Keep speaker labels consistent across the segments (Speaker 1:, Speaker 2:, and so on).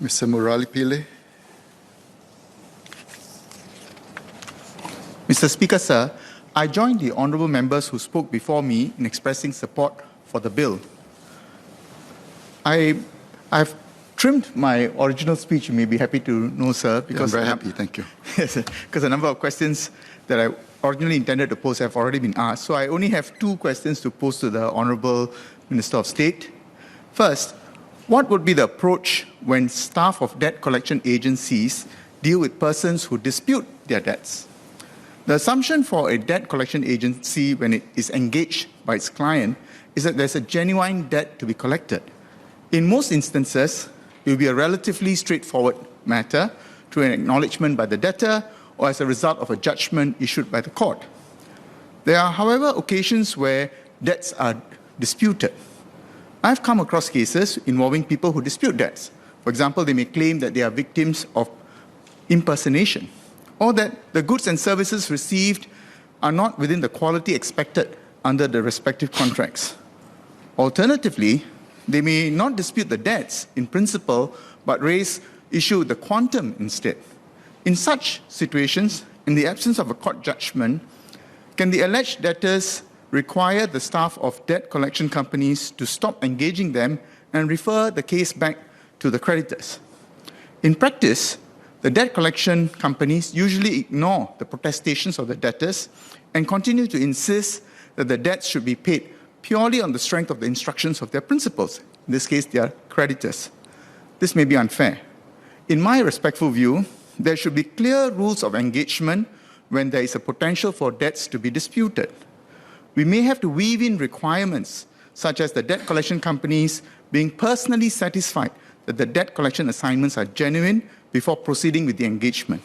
Speaker 1: Mr. Murali Pillay.
Speaker 2: Mr. Speaker, sir, I join the honourable members who spoke before me in expressing support for the bill. I've trimmed my original speech, you may be happy to know, sir.
Speaker 1: Because I'm very happy, thank you.
Speaker 2: Yes, because a number of questions that I originally intended to pose have already been asked. So I only have two questions to pose to the Honourable Minister of State. First, what would be the approach when staff of debt collection agencies deal with persons who dispute their debts? The assumption for a debt collection agency when it is engaged by its client is that there's a genuine debt to be collected. In most instances, it will be a relatively straightforward matter through an acknowledgement by the debtor or as a result of a judgment issued by the court. There are, however, occasions where debts are disputed. I've come across cases involving people who dispute debts. For example, they may claim that they are victims of impersonation, or that the goods and services received are not within the quality expected under the respective contracts. Alternatively, they may not dispute the debts in principle, but raise issue the quantum instead. In such situations, in the absence of a court judgment, can the alleged debtors require the staff of debt collection companies to stop engaging them and refer the case back to the creditors? In practice, the debt collection companies usually ignore the protestations of the debtors and continue to insist that the debts should be paid purely on the strength of the instructions of their principals, in this case, their creditors. This may be unfair. In my respectful view, there should be clear rules of engagement when there is a potential for debts to be disputed. We may have to weave in requirements, such as the debt collection companies being personally satisfied that the debt collection assignments are genuine before proceeding with the engagement.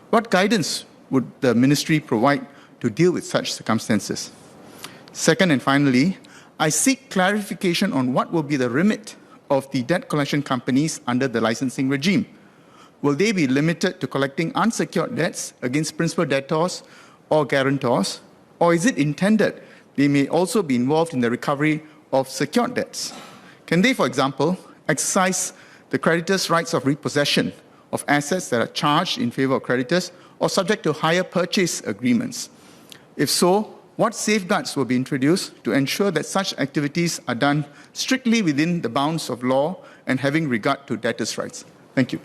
Speaker 2: What guidance would the ministry provide to deal with such circumstances? Second and finally, I seek clarification on what will be the remit of the debt collection companies under the licensing regime. Will they be limited to collecting unsecured debts against principal debtors or guarantors, or is it intended they may also be involved in the recovery of secured debts? Can they, for example, exercise the creditors' rights of repossession of assets that are charged in favor of creditors or subject to hire purchase agreements? If so, what safeguards will be introduced to ensure that such activities are done strictly within the bounds of law and having regard to debtors' rights? Thank you.